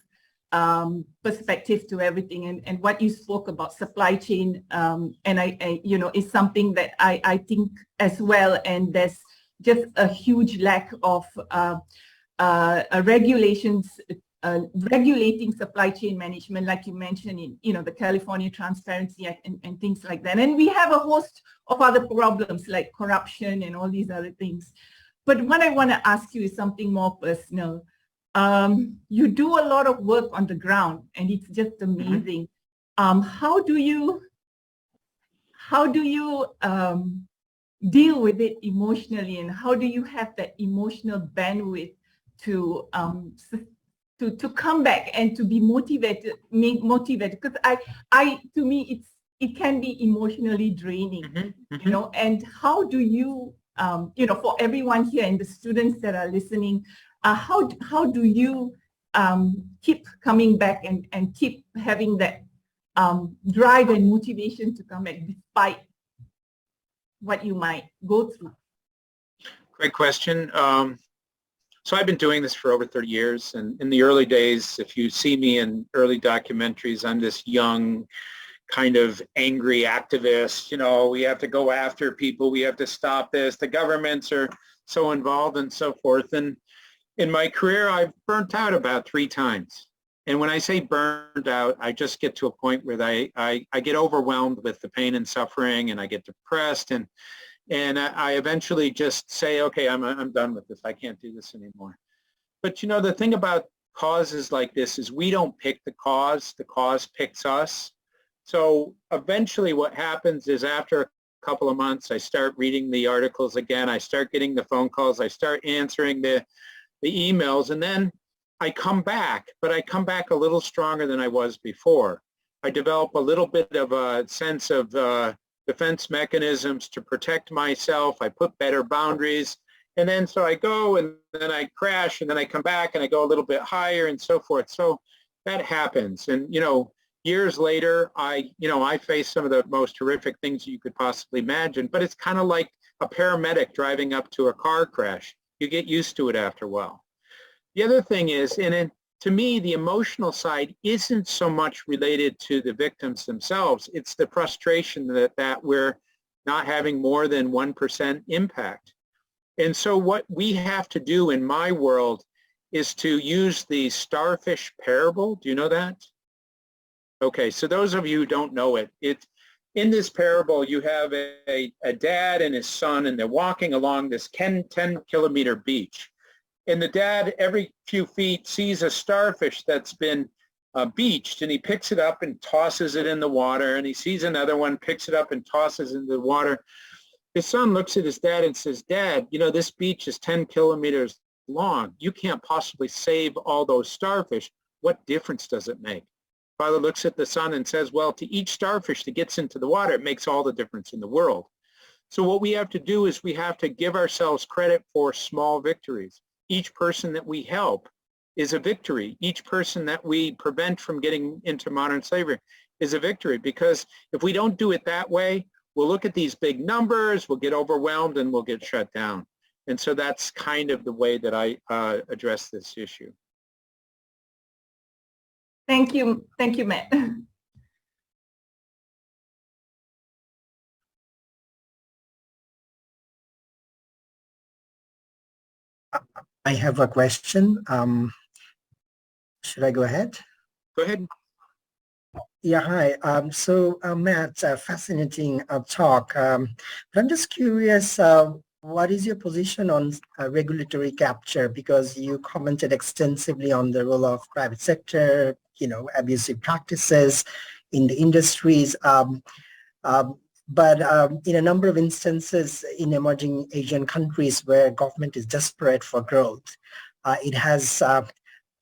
Speaker 2: perspective to everything, and what you spoke about supply chain, and I is something that I think as well, and there's just a huge lack of regulations regulating supply chain management, like you mentioned in the California Transparency Act and things like that. And we have a host of other problems like corruption and all these other things. But what I want to ask you is something more personal. You do a lot of work on the ground, and it's just amazing. How do you deal with it emotionally, and how do you have that emotional bandwidth to come back and to be motivated? Because to me, it can be emotionally draining, And how do you, for everyone here and the students that are listening, how do you keep coming back and keep having that drive and motivation to come back despite what you might go through?
Speaker 1: Great question. So I've been doing this for over 30 years, and in the early days, if you see me in early documentaries, I'm this young, kind of angry activist. We have to go after people, we have to stop this, the governments are so involved and so forth. And in my career, I've burnt out about 3 times. And when I say burned out, I just get to a point where I get overwhelmed with the pain and suffering, and I get depressed, and I eventually just say, okay, I'm done with this. I can't do this anymore. But the thing about causes like this is we don't pick the cause picks us. So eventually what happens is after a couple of months, I start reading the articles again. I start getting the phone calls. I start answering the emails, and then I come back, but I come back a little stronger than I was before. I develop a little bit of a sense of defense mechanisms to protect myself. I put better boundaries, and then so I go, and then I crash, and then I come back, and I go a little bit higher, and so forth. So that happens, and years later, I face some of the most horrific things you could possibly imagine. But it's kind of like a paramedic driving up to a car crash. You get used to it after a while. The other thing is, to me, the emotional side isn't so much related to the victims themselves. It's the frustration that we're not having more than 1% impact. And so what we have to do in my world is to use the starfish parable. Do you know that? Okay, so those of you who don't know it, in this parable, you have a dad and his son, and they're walking along this 10-kilometer beach. And the dad, every few feet, sees a starfish that's been beached, and he picks it up and tosses it in the water, and he sees another one, picks it up and tosses it in the water. His son looks at his dad and says, "Dad, this beach is 10 kilometers long. You can't possibly save all those starfish. What difference does it make?" Father looks at the son and says, "Well, to each starfish that gets into the water, it makes all the difference in the world." So what we have to do is we have to give ourselves credit for small victories. Each person that we help is a victory. Each person that we prevent from getting into modern slavery is a victory, because if we don't do it that way, we'll look at these big numbers, we'll get overwhelmed, and we'll get shut down. And so that's kind of the way that I address this issue.
Speaker 2: Thank you, Matt.
Speaker 3: I have a question. Should I go ahead?
Speaker 1: Go ahead.
Speaker 3: Yeah, hi. Matt, fascinating talk. But I'm just curious, what is your position on regulatory capture? Because you commented extensively on the role of private sector, abusive practices in the industries. But in a number of instances in emerging Asian countries where government is desperate for growth, it has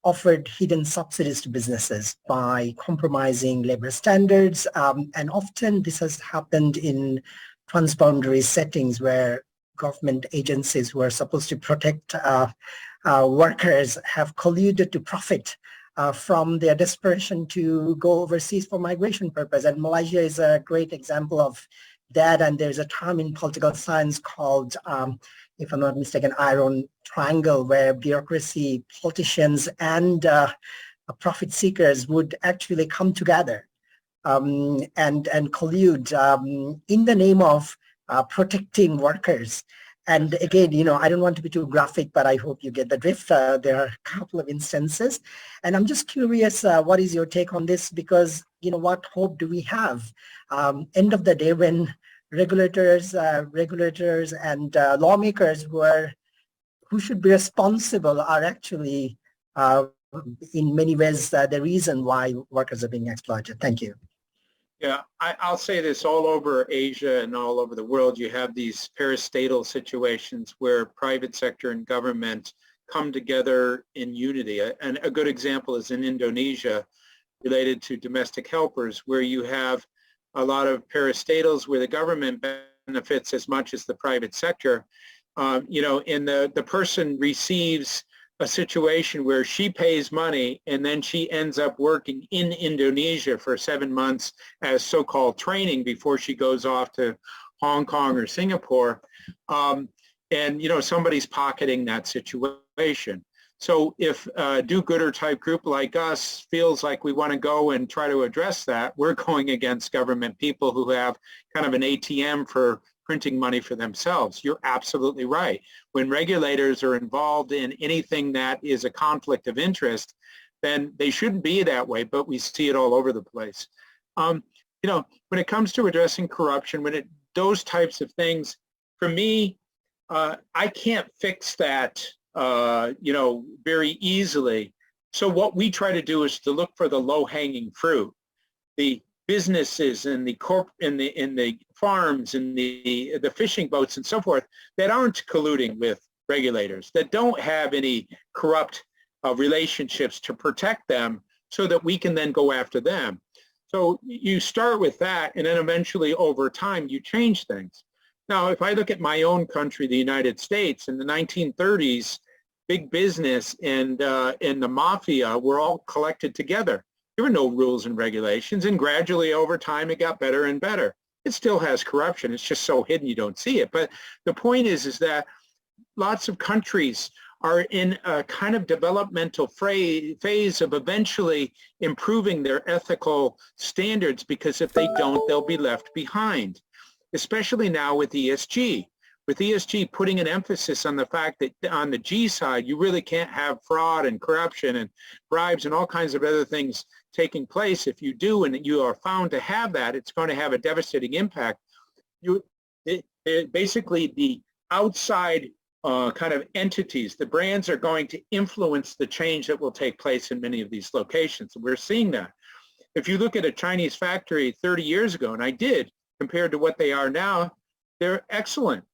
Speaker 3: offered hidden subsidies to businesses by compromising labor standards. And often this has happened in transboundary settings where government agencies who are supposed to protect workers have colluded to profit from their desperation to go overseas for migration purpose. And Malaysia is a great example of that. And there's a term in political science called, if I'm not mistaken, iron triangle, where bureaucracy, politicians, and profit seekers would actually come together and collude in the name of protecting workers. And again, I don't want to be too graphic, but I hope you get the drift. There are a couple of instances. And I'm just curious, what is your take on this? Because, what hope do we have? End of the day, when regulators and lawmakers who should be responsible are actually, in many ways, the reason why workers are being exploited. Thank you.
Speaker 1: Yeah, I'll say this: all over Asia and all over the world, you have these parastatal situations where private sector and government come together in unity. And a good example is in Indonesia, related to domestic helpers, where you have a lot of parastatals where the government benefits as much as the private sector. And the person receives a situation where she pays money and then she ends up working in Indonesia for 7 months as so-called training before she goes off to Hong Kong or Singapore. Somebody's pocketing that situation. So if a do-gooder type group like us feels like we want to go and try to address that, we're going against government people who have kind of an ATM for printing money for themselves. You're absolutely right. When regulators are involved in anything that is a conflict of interest, then they shouldn't be that way, but we see it all over the place. When it comes to addressing corruption, those types of things, for me, I can't fix that, very easily. So what we try to do is to look for the low-hanging fruit, the businesses and the farms and the fishing boats and so forth that aren't colluding with regulators, that don't have any corrupt relationships to protect them, so that we can then go after them. So you start with that, and then eventually over time you change things. Now, if I look at my own country, the United States, in the 1930s, big business and the mafia were all collected together. There were no rules and regulations, and gradually over time it got better and better. It still has corruption. It's just so hidden you don't see it. But the point is that lots of countries are in a kind of developmental phase of eventually improving their ethical standards, because if they don't, they'll be left behind, especially now with ESG. With ESG putting an emphasis on the fact that on the G side, you really can't have fraud and corruption and bribes and all kinds of other things taking place. If you do and you are found to have that, it's going to have a devastating impact. Basically, the outside kind of entities, the brands, are going to influence the change that will take place in many of these locations. We're seeing that. If you look at a Chinese factory 30 years ago, and I did, compared to what they are now, they're excellent.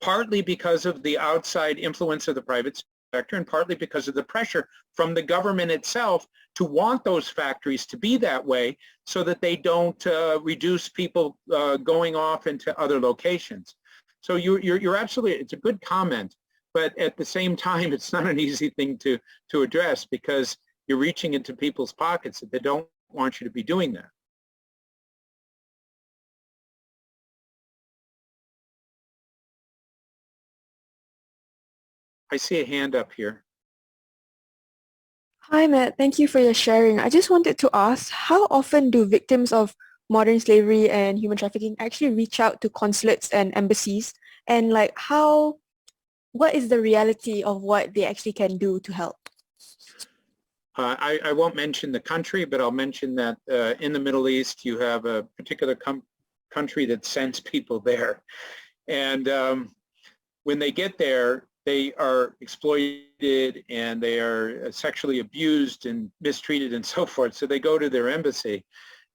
Speaker 1: Partly because of the outside influence of the private sector, and partly because of the pressure from the government itself to want those factories to be that way, so that they don't reduce people going off into other locations. So you're absolutely, it's a good comment, but at the same time, it's not an easy thing to address because you're reaching into people's pockets that they don't want you to be doing that. I see a hand up here.
Speaker 4: Hi, Matt. Thank you for your sharing. I just wanted to ask, how often do victims of modern slavery and human trafficking actually reach out to consulates and embassies? And like what is the reality of what they actually can do to help?
Speaker 1: I won't mention the country, but I'll mention that in the Middle East, you have a particular country that sends people there. And when they get there, they are exploited and they are sexually abused and mistreated and so forth. So they go to their embassy,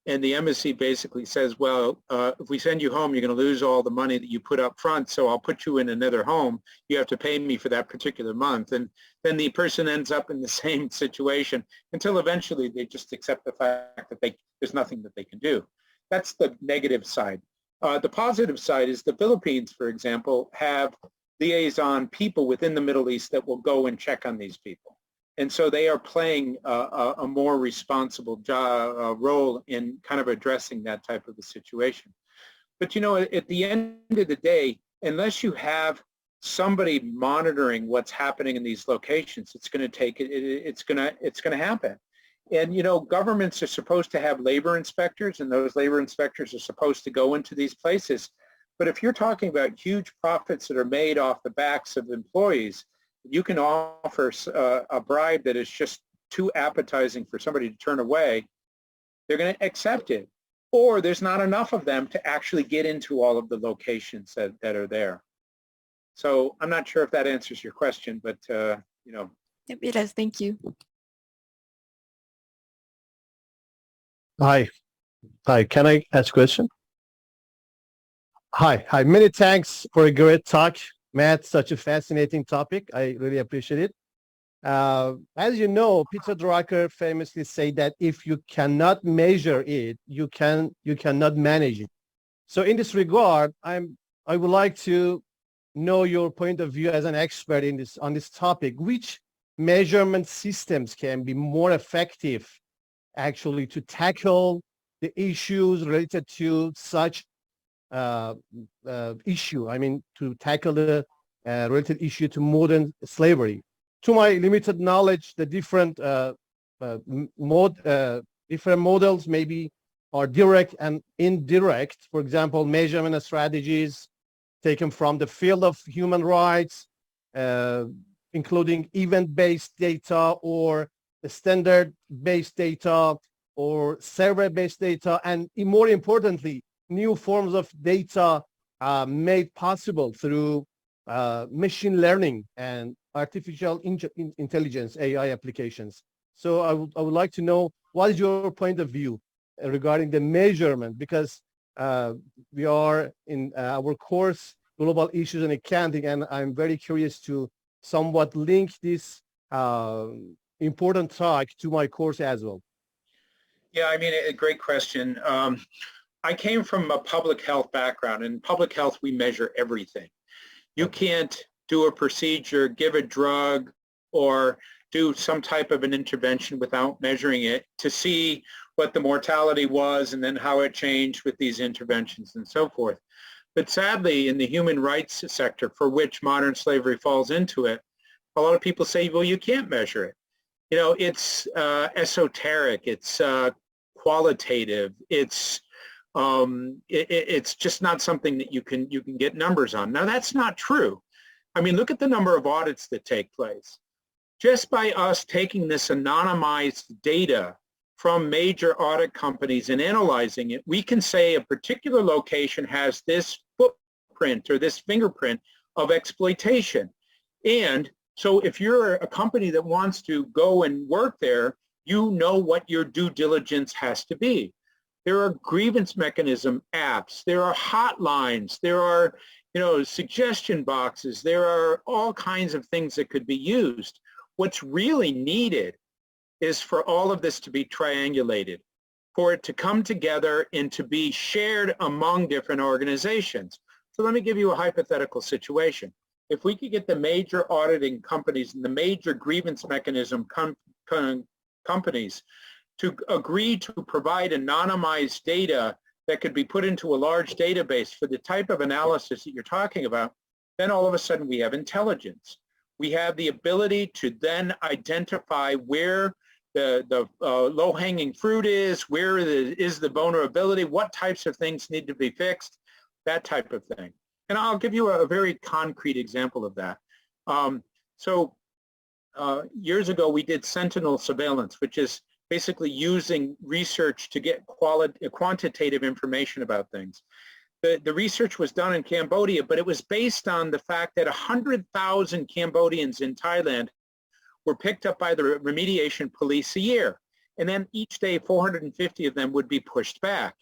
Speaker 1: and the embassy basically says, well, if we send you home, you're going to lose all the money that you put up front, so I'll put you in another home. You have to pay me for that particular month. And then the person ends up in the same situation until eventually they just accept the fact that there's nothing that they can do. That's the negative side. The positive side is the Philippines, for example, have liaison people within the Middle East that will go and check on these people. And so they are playing a more responsible role in kind of addressing that type of a situation. But, you know, at the end of the day, unless you have somebody monitoring what's happening in these locations, it's going to take it's going to happen. And, you know, governments are supposed to have labor inspectors, and those labor inspectors are supposed to go into these places. But if you're talking about huge profits that are made off the backs of employees, you can offer a bribe that is just too appetizing for somebody to turn away, they're going to accept it. Or there's not enough of them to actually get into all of the locations that are there. So I'm not sure if that answers your question, but, you know.
Speaker 4: Yep, it does. Thank you.
Speaker 5: Hi. Hi. Can I ask a question? Hi. Many thanks for a great talk, Matt. Such a fascinating topic. I really appreciate it. As you know, Peter Drucker famously said that if you cannot measure it, you cannot manage it. So in this regard, I would like to know your point of view as an expert on this topic. Which measurement systems can be more effective actually to tackle the issues related to such issue? I mean, to tackle the related issue to modern slavery. To my limited knowledge, the different different models maybe are direct and indirect. For example, measurement strategies taken from the field of human rights, including event-based data or standard-based data or survey-based data, and more importantly, new forms of data made possible through machine learning and artificial intelligence, AI applications. So I would like to know, what is your point of view regarding the measurement? Because we are in our course, Global Issues and Accounting, and I'm very curious to somewhat link this important talk to my course as well.
Speaker 1: Yeah, I mean, a great question. I came from a public health background. In public health, we measure everything. You can't do a procedure, give a drug, or do some type of an intervention without measuring it to see what the mortality was and then how it changed with these interventions and so forth. But sadly, in the human rights sector, for which modern slavery falls into it, a lot of people say, well, you can't measure it. You know, it's esoteric, it's qualitative, it's just not something that you can get numbers on. Now, that's not true. I mean, look at the number of audits that take place. Just by us taking this anonymized data from major audit companies and analyzing it, we can say a particular location has this footprint or this fingerprint of exploitation. And so if you're a company that wants to go and work there, you know what your due diligence has to be. There are grievance mechanism apps, there are hotlines, there are, you know, suggestion boxes, there are all kinds of things that could be used. What's really needed is for all of this to be triangulated, for it to come together and to be shared among different organizations. So let me give you a hypothetical situation. if we could get the major auditing companies and the major grievance mechanism companies to agree to provide anonymized data that could be put into a large database for the type of analysis that you're talking about, then all of a sudden we have intelligence. We have the ability to then identify where the low-hanging fruit is, where is the vulnerability, what types of things need to be fixed, that type of thing. And I'll give you a very concrete example of that. Years ago, we did sentinel surveillance, which is basically using research to get quantitative information about things. The research was done in Cambodia, but it was based on the fact that 100,000 Cambodians in Thailand were picked up by the remediation police a year. And then each day, 450 of them would be pushed back.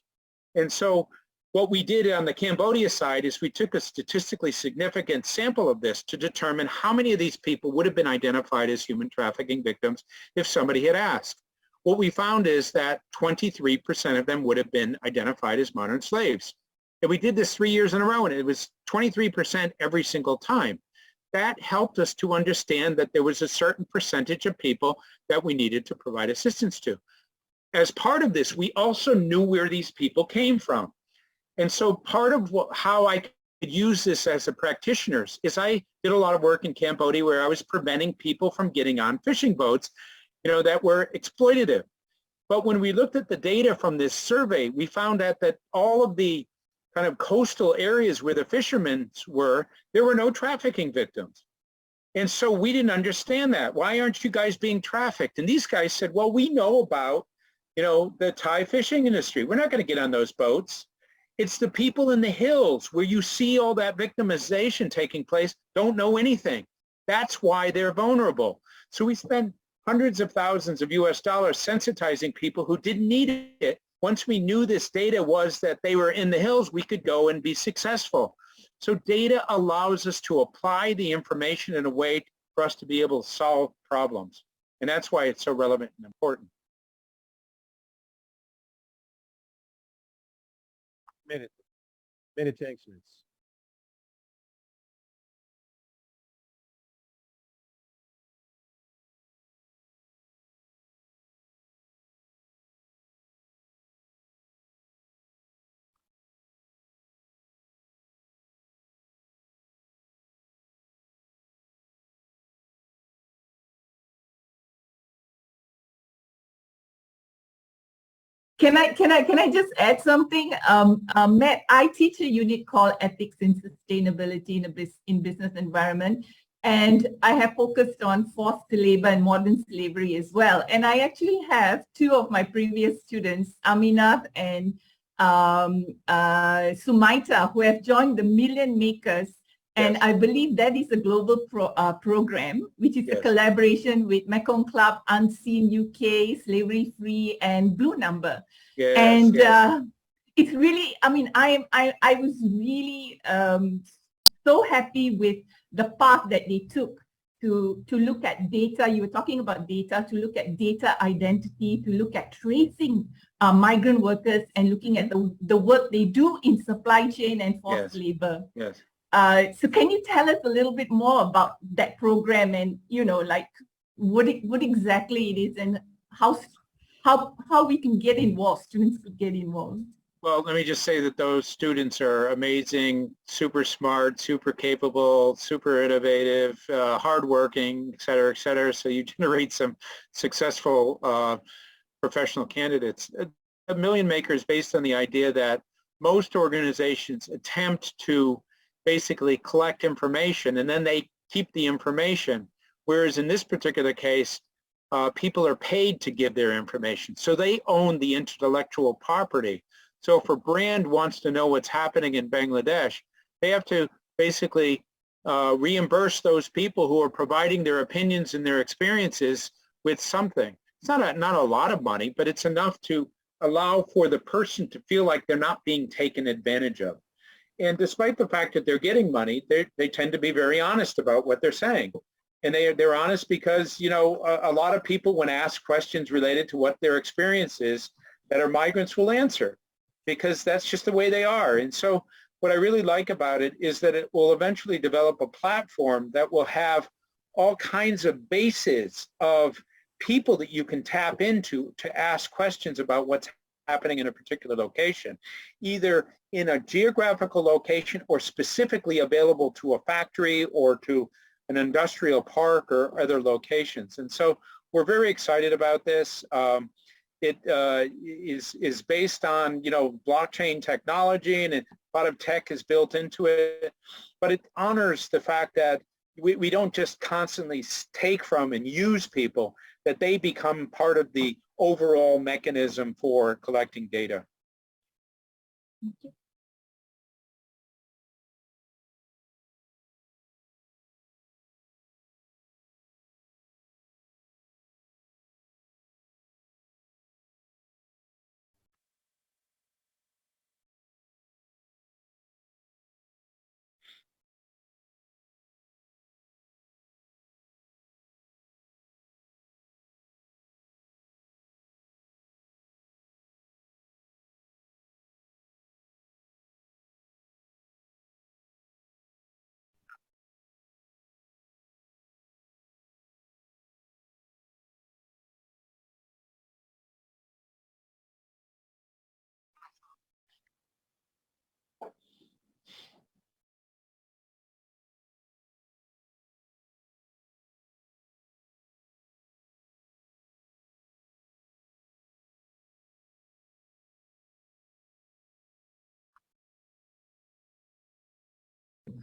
Speaker 1: And so what we did on the Cambodia side is we took a statistically significant sample of this to determine how many of these people would have been identified as human trafficking victims if somebody had asked. What we found is that 23% of them would have been identified as modern slaves. And we did this 3 years in a row, and it was 23% every single time. That helped us to understand that there was a certain percentage of people that we needed to provide assistance to. As part of this, we also knew where these people came from. And so part of how I could use this as a practitioner is I did a lot of work in Cambodia where I was preventing people from getting on fishing boats, that were exploitative. But when we looked at the data from this survey, we found out that all of the kind of coastal areas where the fishermen were, there were no trafficking victims. And so we didn't understand that. Why aren't you guys being trafficked? And these guys said, well, we know about, the Thai fishing industry. We're not going to get on those boats. It's the people in the hills where you see all that victimization taking place, don't know anything. That's why they're vulnerable. So we spent hundreds of thousands of US dollars sensitizing people who didn't need it. Once we knew this data was that they were in the hills, we could go and be successful. So data allows us to apply the information in a way for us to be able to solve problems. And that's why it's so relevant and important.
Speaker 5: Many thanks, Vince.
Speaker 2: Can I just add something? Matt, I teach a unit called Ethics and Sustainability in Business Environment, and I have focused on forced labor and modern slavery as well. And I actually have two of my previous students, Aminath and Sumaita, who have joined the Million Makers. And yes. I believe that is a global program, which is a collaboration with Mekong Club, Unseen UK, Slavery Free, and Blue Number. Yes, and it's really, I was really so happy with the path that they took to look at data. You were talking about data, to look at data identity, to look at tracing migrant workers and looking at the work they do in supply chain and forced labor.
Speaker 1: Yes.
Speaker 2: So can you tell us a little bit more about that program and, what exactly it is and how we can get involved, students could get involved?
Speaker 1: Well, let me just say that those students are amazing, super smart, super capable, super innovative, hardworking, et cetera, et cetera. So you generate some successful professional candidates. A Million Makers based on the idea that most organizations attempt to basically collect information and then they keep the information, whereas in this particular case, people are paid to give their information. So they own the intellectual property. So if a brand wants to know what's happening in Bangladesh, they have to basically reimburse those people who are providing their opinions and their experiences with something. It's not a lot of money, but it's enough to allow for the person to feel like they're not being taken advantage of. And despite the fact that they're getting money, they tend to be very honest about what they're saying. And they're honest because, a lot of people, when asked questions related to what their experience is, that are migrants will answer because that's just the way they are. And so what I really like about it is that it will eventually develop a platform that will have all kinds of bases of people that you can tap into to ask questions about what's happening in a particular location, either in a geographical location or specifically available to a factory or to an industrial park or other locations. And so we're very excited about this. It is based on, blockchain technology, and a lot of tech is built into it, but it honors the fact that we don't just constantly take from and use people, that they become part of the overall mechanism for collecting data.
Speaker 2: Thank you.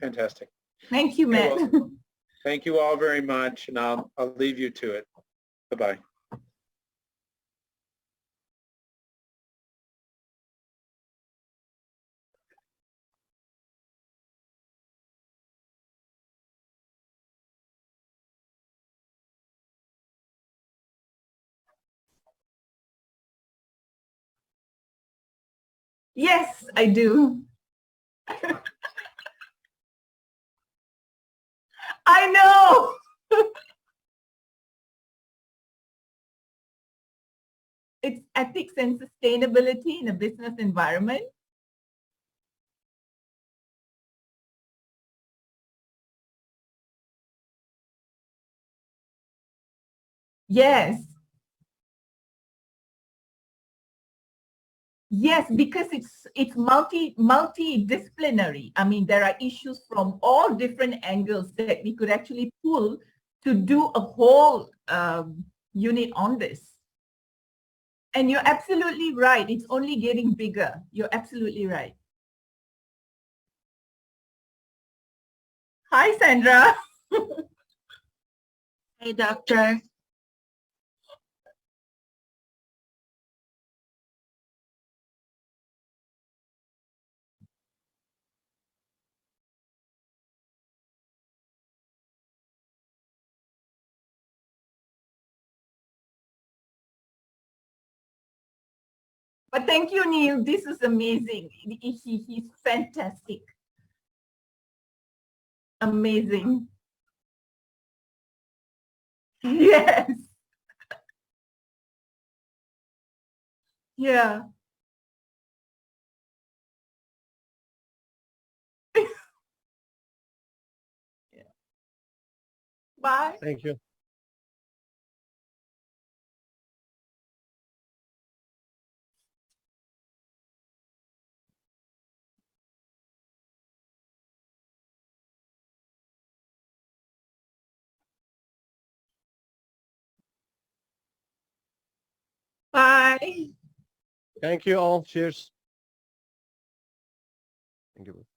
Speaker 1: Fantastic.
Speaker 2: Thank you,
Speaker 1: Okay,
Speaker 2: Matt.
Speaker 1: well, thank you all very much, and I'll leave you to it. Bye-bye.
Speaker 2: Yes, I do. I know. It's ethics and sustainability in a business environment. Yes. Yes, because it's multidisciplinary. I mean, there are issues from all different angles that we could actually pull to do a whole unit on this. And you're absolutely right. It's only getting bigger. You're absolutely right. Hi, Sandra.
Speaker 6: Hey, doctor.
Speaker 2: But thank you, Neil. This is amazing. He's fantastic. Amazing. Yes. Yeah. Bye.
Speaker 5: Thank you.
Speaker 2: Bye.
Speaker 5: Thank you all. Cheers. Thank you.